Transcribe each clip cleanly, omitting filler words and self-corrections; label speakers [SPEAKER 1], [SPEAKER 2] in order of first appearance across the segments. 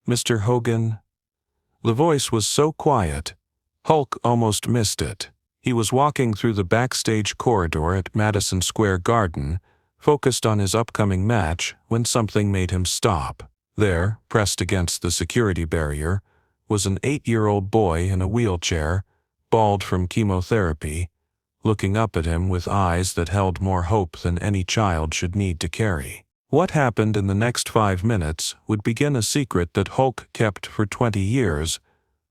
[SPEAKER 1] Mr. Hogan?" The voice was so quiet, Hulk almost missed it. He was walking through the backstage corridor at Madison Square Garden, focused on his upcoming match, when something made him stop. There, pressed against the security barrier, was an 8-year-old boy in a wheelchair, bald from chemotherapy, looking up at him with eyes that held more hope than any child should need to carry. What happened in the next 5 minutes would begin a secret that Hulk kept for 20 years,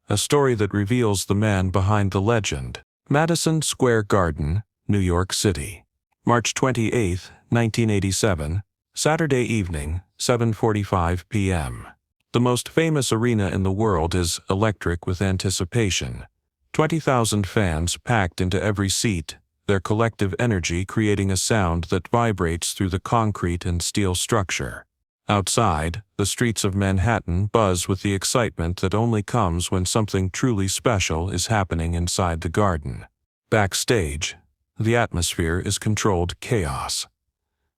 [SPEAKER 1] a story that reveals the man behind the legend. Madison Square Garden, New York City. March 28, 1987, Saturday evening, 7:45 p.m. The most famous arena in the world is electric with anticipation. 20,000 fans packed into every seat, their collective energy creating a sound that vibrates through the concrete and steel structure. Outside, the streets of Manhattan buzz with the excitement that only comes when something truly special is happening inside the garden. Backstage, the atmosphere is controlled chaos.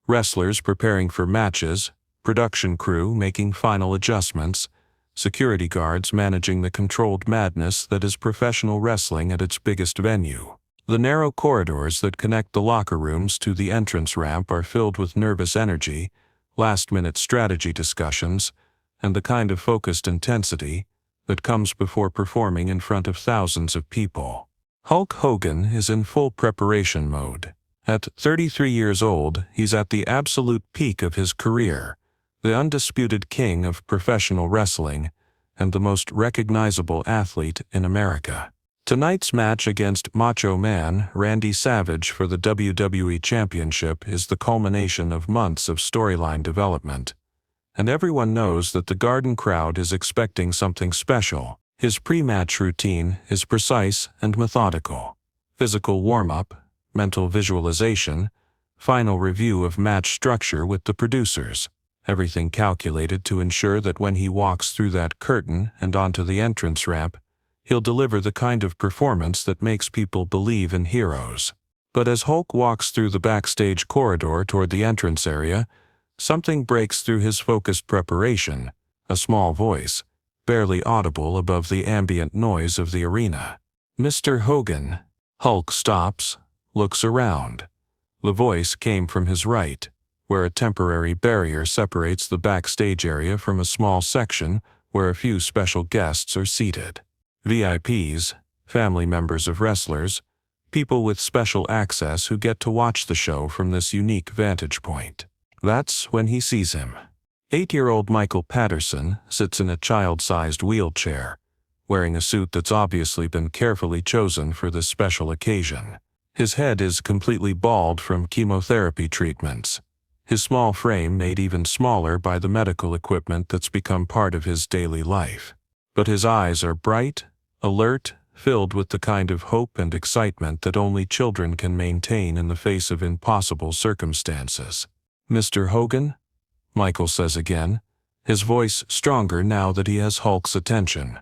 [SPEAKER 1] Wrestlers preparing for matches, production crew making final adjustments, security guards managing the controlled madness that is professional wrestling at its biggest venue. The narrow corridors that connect the locker rooms to the entrance ramp are filled with nervous energy, last-minute strategy discussions, and the kind of focused intensity that comes before performing in front of thousands of people. Hulk Hogan is in full preparation mode. At 33 years old, he's at the absolute peak of his career, the undisputed king of professional wrestling, and the most recognizable athlete in America. Tonight's match against Macho Man Randy Savage for the WWE Championship is the culmination of months of storyline development, and everyone knows that the Garden crowd is expecting something special. His pre-match routine is precise and methodical. Physical warm-up, mental visualization, final review of match structure with the producers. Everything calculated to ensure that when he walks through that curtain and onto the entrance ramp, he'll deliver the kind of performance that makes people believe in heroes. But as Hulk walks through the backstage corridor toward the entrance area, something breaks through his focused preparation, a small voice, barely audible above the ambient noise of the arena. "Mr. Hogan." Hulk stops, looks around. The voice came from his right, where a temporary barrier separates the backstage area from a small section where a few special guests are seated. VIPs, family members of wrestlers, people with special access who get to watch the show from this unique vantage point. That's when he sees him. 8-year-old Michael Patterson sits in a child-sized wheelchair, wearing a suit that's obviously been carefully chosen for this special occasion. His head is completely bald from chemotherapy treatments, his small frame made even smaller by the medical equipment that's become part of his daily life. But his eyes are bright, alert, filled with the kind of hope and excitement that only children can maintain in the face of impossible circumstances. "Mr. Hogan?" Michael says again, his voice stronger now that he has Hulk's attention.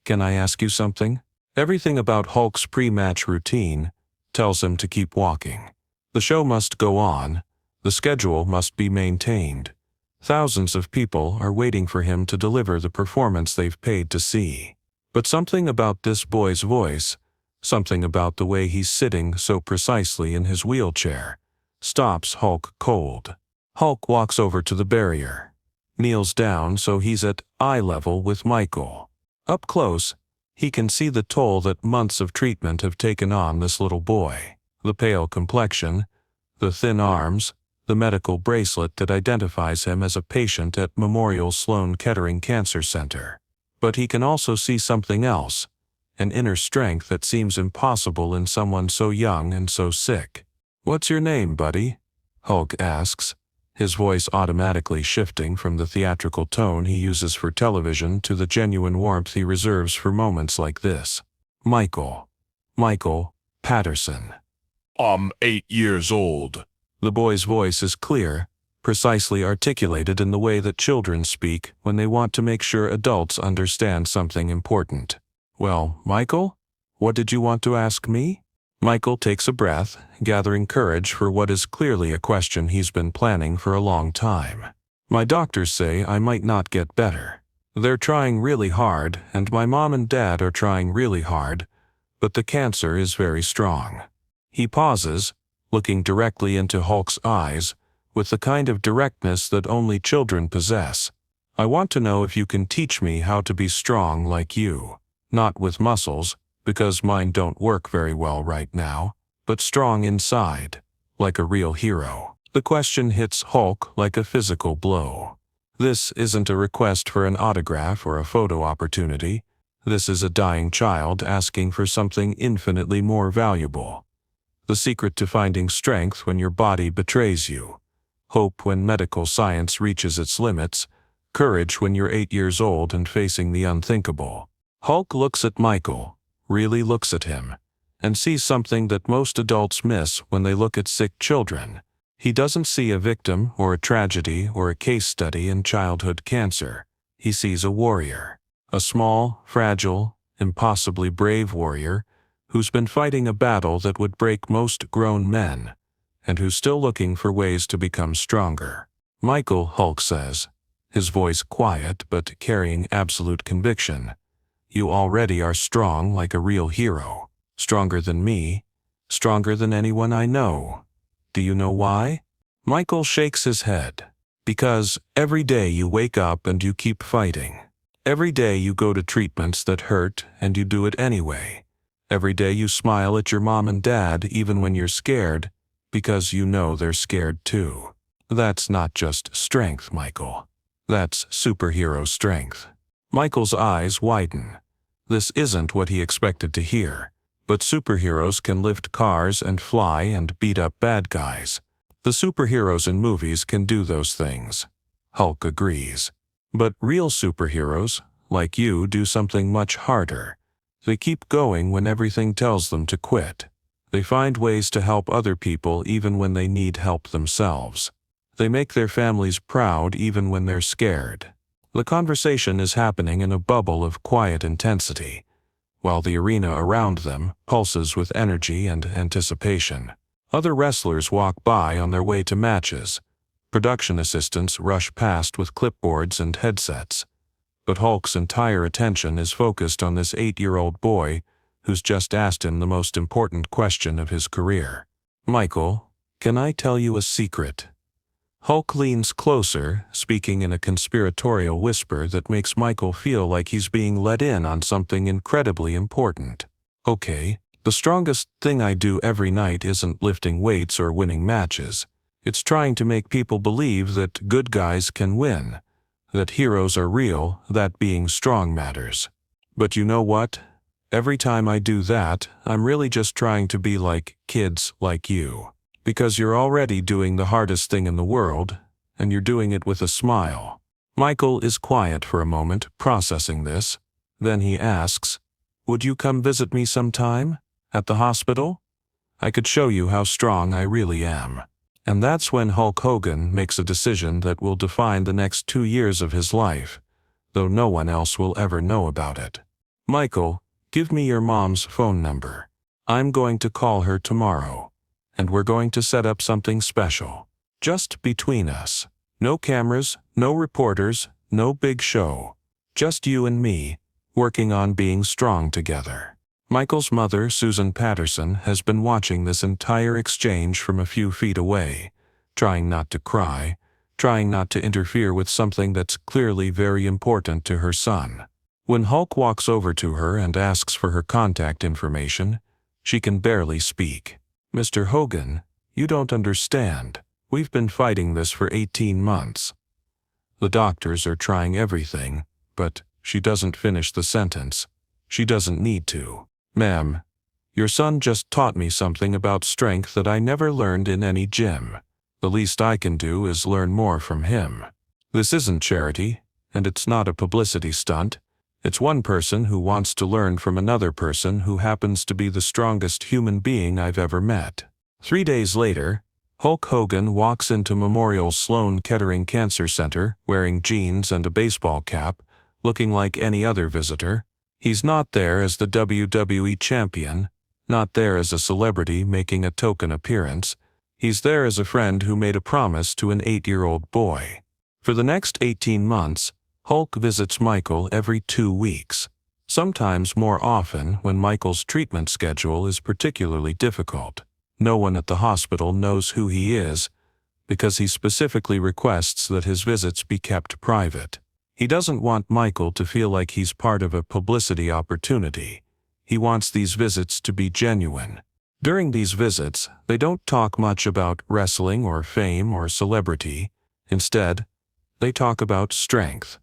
[SPEAKER 1] "Can I ask you something?" Everything about Hulk's pre-match routine tells him to keep walking. The show must go on. The schedule must be maintained. Thousands of people are waiting for him to deliver the performance they've paid to see. But something about this boy's voice, something about the way he's sitting so precisely in his wheelchair, stops Hulk cold. Hulk walks over to the barrier, kneels down so he's at eye level with Michael. Up close, he can see the toll that months of treatment have taken on this little boy. The pale complexion, the thin arms, the medical bracelet that identifies him as a patient at Memorial Sloan Kettering Cancer Center. But he can also see something else, an inner strength that seems impossible in someone so young and so sick. "What's your name, buddy?" Hulk asks, his voice automatically shifting from the theatrical tone he uses for television to the genuine warmth he reserves for moments like this. "Michael. Michael Patterson."
[SPEAKER 2] "I'm 8 years old."
[SPEAKER 1] The boy's voice is clear, precisely articulated in the way that children speak when they want to make sure adults understand something important. "Well, Michael, what did you want to ask me?" Michael takes a breath, gathering courage for what is clearly a question he's been planning for a long time. "My doctors say I might not get better. They're trying really hard, and my mom and dad are trying really hard, but the cancer is very strong. He pauses, looking directly into Hulk's eyes, with the kind of directness that only children possess. I want to know if you can teach me how to be strong like you. Not with muscles, because mine don't work very well right now, but strong inside, like a real hero. The question hits Hulk like a physical blow. This isn't a request for an autograph or a photo opportunity. This is a dying child asking for something infinitely more valuable. The secret to finding strength when your body betrays you. Hope when medical science reaches its limits. Courage when you're 8 years old and facing the unthinkable. Hulk looks at Michael, really looks at him, and sees something that most adults miss when they look at sick children. He doesn't see a victim or a tragedy or a case study in childhood cancer. He sees a warrior. A small, fragile, impossibly brave warrior who's been fighting a battle that would break most grown men, and who's still looking for ways to become stronger. Michael, Hulk says, his voice quiet but carrying absolute conviction. You already are strong like a real hero. Stronger than me. Stronger than anyone I know. Do you know why? Michael shakes his head. Because every day you wake up and you keep fighting. Every day you go to treatments that hurt and you do it anyway. Every day you smile at your mom and dad even when you're scared, because you know they're scared too. That's not just strength, Michael. That's superhero strength. Michael's eyes widen. This isn't what he expected to hear. But superheroes can lift cars and fly and beat up bad guys. The superheroes in movies can do those things. Hulk agrees. But real superheroes, like you, do something much harder. They keep going when everything tells them to quit. They find ways to help other people even when they need help themselves. They make their families proud even when they're scared. The conversation is happening in a bubble of quiet intensity, while the arena around them pulses with energy and anticipation. Other wrestlers walk by on their way to matches. Production assistants rush past with clipboards and headsets. But Hulk's entire attention is focused on this 8-year-old boy who's just asked him the most important question of his career. Michael, can I tell you a secret? Hulk leans closer, speaking in a conspiratorial whisper that makes Michael feel like he's being let in on something incredibly important. Okay, the strongest thing I do every night isn't lifting weights or winning matches. It's trying to make people believe that good guys can win, that heroes are real, that being strong matters. But you know what? Every time I do that, I'm really just trying to be like kids like you. Because you're already doing the hardest thing in the world, and you're doing it with a smile. Michael is quiet for a moment, processing this. Then he asks, would you come visit me sometime? At the hospital? I could show you how strong I really am. And that's when Hulk Hogan makes a decision that will define the next 2 years of his life, though no one else will ever know about it. Michael, give me your mom's phone number. I'm going to call her tomorrow. And we're going to set up something special. Just between us. No cameras, no reporters, no big show. Just you and me, working on being strong together. Michael's mother, Susan Patterson, has been watching this entire exchange from a few feet away, trying not to cry, trying not to interfere with something that's clearly very important to her son. When Hulk walks over to her and asks for her contact information, she can barely speak. Mr. Hogan, you don't understand. We've been fighting this for 18 months. The doctors are trying everything, but she doesn't finish the sentence. She doesn't need to. Ma'am, your son just taught me something about strength that I never learned in any gym. The least I can do is learn more from him. This isn't charity, and it's not a publicity stunt. It's one person who wants to learn from another person who happens to be the strongest human being I've ever met. 3 days later, Hulk Hogan walks into Memorial Sloan Kettering Cancer Center wearing jeans and a baseball cap, looking like any other visitor. He's not there as the WWE champion, not there as a celebrity making a token appearance. He's there as a friend who made a promise to an 8-year-old boy. For the next 18 months, Hulk visits Michael every 2 weeks, sometimes more often when Michael's treatment schedule is particularly difficult. No one at the hospital knows who he is, because he specifically requests that his visits be kept private. He doesn't want Michael to feel like he's part of a publicity opportunity. He wants these visits to be genuine. During these visits, they don't talk much about wrestling or fame or celebrity. Instead, they talk about strength.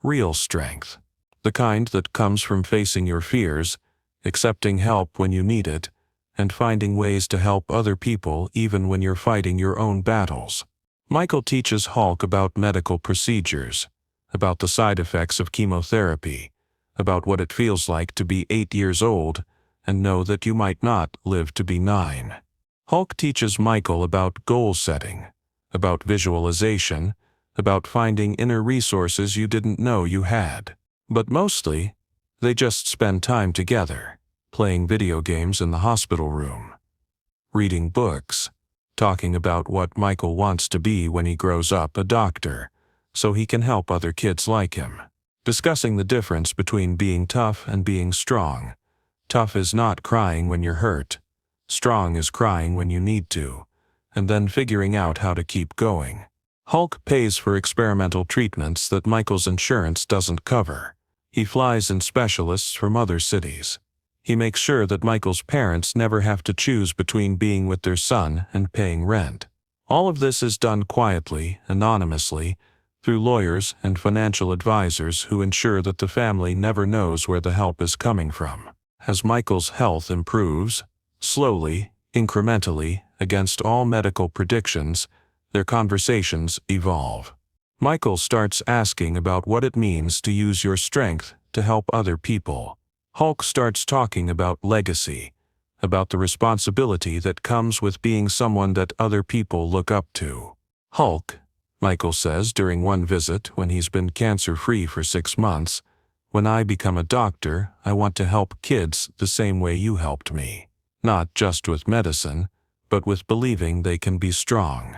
[SPEAKER 1] Real strength. The kind that comes from facing your fears, accepting help when you need it, and finding ways to help other people even when you're fighting your own battles. Michael teaches Hulk about medical procedures, about the side effects of chemotherapy, about what it feels like to be 8 years old and know that you might not live to be 9. Hulk teaches Michael about goal setting, about visualization, about finding inner resources you didn't know you had. But mostly, they just spend time together, playing video games in the hospital room, reading books, talking about what Michael wants to be when he grows up, a doctor, so he can help other kids like him, discussing the difference between being tough and being strong. Tough is not crying when you're hurt. Strong is crying when you need to, and then figuring out how to keep going. Hulk pays for experimental treatments that Michael's insurance doesn't cover. He flies in specialists from other cities. He makes sure that Michael's parents never have to choose between being with their son and paying rent. All of this is done quietly, anonymously, through lawyers and financial advisors who ensure that the family never knows where the help is coming from. As Michael's health improves, slowly, incrementally, against all medical predictions, their conversations evolve. Michael starts asking about what it means to use your strength to help other people. Hulk starts talking about legacy, about the responsibility that comes with being someone that other people look up to. Hulk, Michael says during one visit when he's been cancer-free for 6 months, when I become a doctor, I want to help kids the same way you helped me. Not just with medicine, but with believing they can be strong.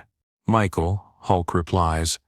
[SPEAKER 1] Michael, Hulk replies,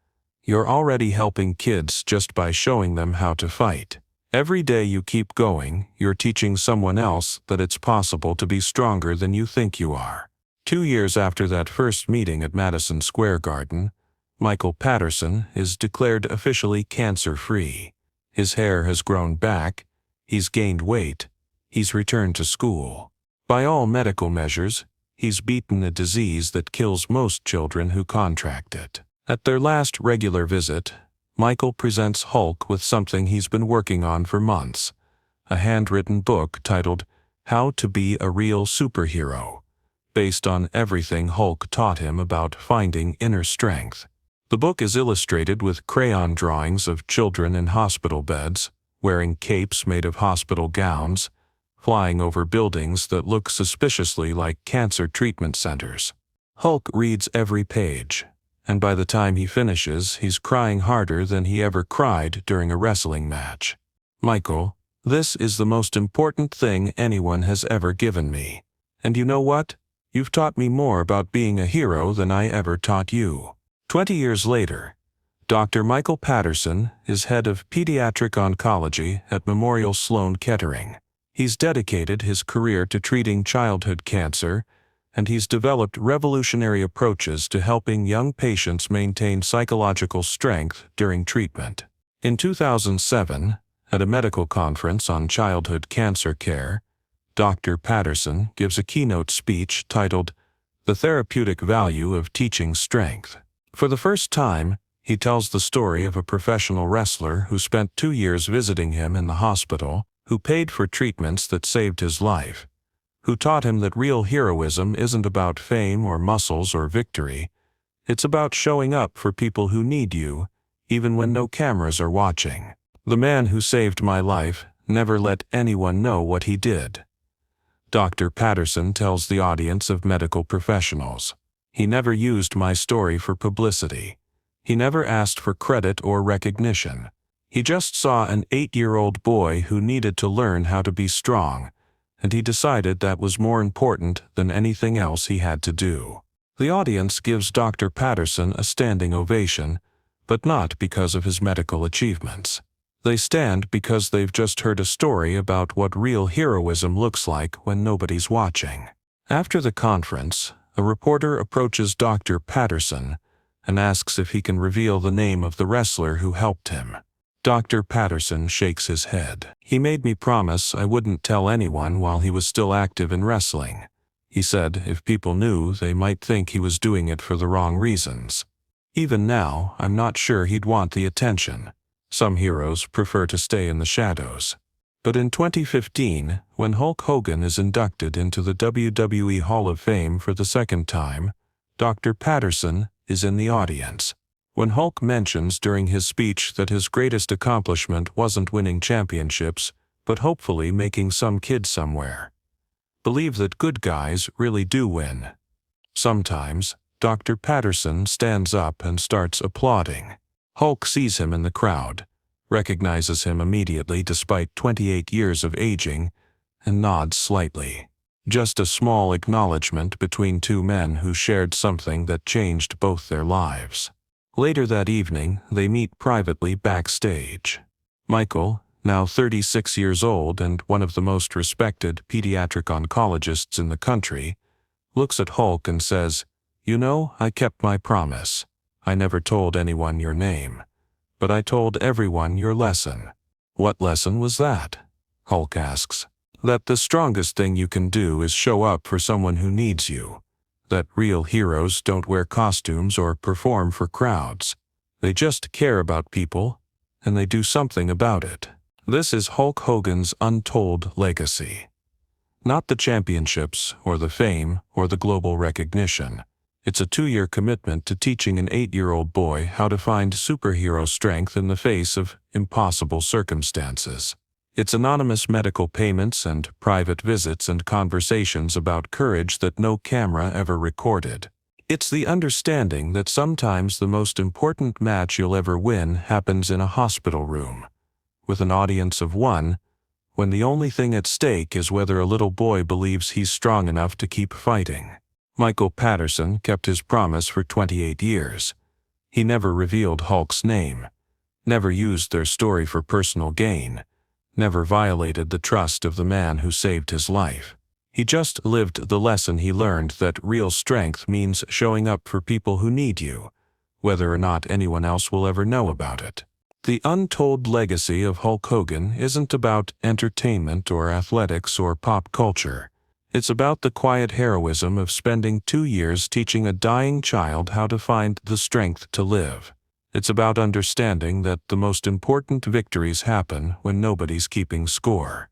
[SPEAKER 1] you're already helping kids just by showing them how to fight. Every day you keep going, you're teaching someone else that it's possible to be stronger than you think you are. 2 years after that first meeting at Madison Square Garden, Michael Patterson is declared officially cancer-free. His hair has grown back, he's gained weight, he's returned to school. By all medical measures, he's beaten a disease that kills most children who contract it. At their last regular visit, Michael presents Hulk with something he's been working on for months, a handwritten book titled How to Be a Real Superhero, based on everything Hulk taught him about finding inner strength. The book is illustrated with crayon drawings of children in hospital beds, wearing capes made of hospital gowns, flying over buildings that look suspiciously like cancer treatment centers. Hulk reads every page, and by the time he finishes, he's crying harder than he ever cried during a wrestling match. Michael, this is the most important thing anyone has ever given me. And you know what? You've taught me more about being a hero than I ever taught you. 20 years later, Dr. Michael Patterson is head of pediatric oncology at Memorial Sloan Kettering. He's dedicated his career to treating childhood cancer, and he's developed revolutionary approaches to helping young patients maintain psychological strength during treatment. In 2007, at a medical conference on childhood cancer care, Dr. Patterson gives a keynote speech titled, The Therapeutic Value of Teaching Strength. For the first time, he tells the story of a professional wrestler who spent 2 years visiting him in the hospital, who paid for treatments that saved his life, who taught him that real heroism isn't about fame or muscles or victory. It's about showing up for people who need you, even when no cameras are watching. The man who saved my life never let anyone know what he did. Dr. Patterson tells the audience of medical professionals. He never used my story for publicity. He never asked for credit or recognition. He just saw an 8-year-old boy who needed to learn how to be strong, and he decided that was more important than anything else he had to do. The audience gives Dr. Patterson a standing ovation, but not because of his medical achievements. They stand because they've just heard a story about what real heroism looks like when nobody's watching. After the conference, a reporter approaches Dr. Patterson and asks if he can reveal the name of the wrestler who helped him. Dr. Patterson shakes his head. "He made me promise I wouldn't tell anyone while he was still active in wrestling. He said if people knew, they might think he was doing it for the wrong reasons. Even now, I'm not sure he'd want the attention. Some heroes prefer to stay in the shadows." But in 2015, when Hulk Hogan is inducted into the WWE Hall of Fame for the second time, Dr. Patterson is in the audience. When Hulk mentions during his speech that his greatest accomplishment wasn't winning championships, but hopefully making some kid somewhere believe that good guys really do win. Sometimes, Dr. Patterson stands up and starts applauding. Hulk sees him in the crowd, recognizes him immediately despite 28 years of aging, and nods slightly. Just a small acknowledgement between two men who shared something that changed both their lives. Later that evening, they meet privately backstage. Michael, now 36 years old and one of the most respected pediatric oncologists in the country, looks at Hulk and says, "You know, I kept my promise. I never told anyone your name. But I told everyone your lesson." "What lesson was that?" Hulk asks. "That the strongest thing you can do is show up for someone who needs you. That real heroes don't wear costumes or perform for crowds. They just care about people, and they do something about it." This is Hulk Hogan's untold legacy. Not the championships, or the fame, or the global recognition. It's a 2-year commitment to teaching an 8-year-old boy how to find superhero strength in the face of impossible circumstances. It's anonymous medical payments and private visits and conversations about courage that no camera ever recorded. It's the understanding that sometimes the most important match you'll ever win happens in a hospital room, with an audience of one, when the only thing at stake is whether a little boy believes he's strong enough to keep fighting. Michael Patterson kept his promise for 28 years. He never revealed Hulk's name, never used their story for personal gain, never violated the trust of the man who saved his life. He just lived the lesson he learned that real strength means showing up for people who need you, whether or not anyone else will ever know about it. The untold legacy of Hulk Hogan isn't about entertainment or athletics or pop culture. It's about the quiet heroism of spending 2 years teaching a dying child how to find the strength to live. It's about understanding that the most important victories happen when nobody's keeping score.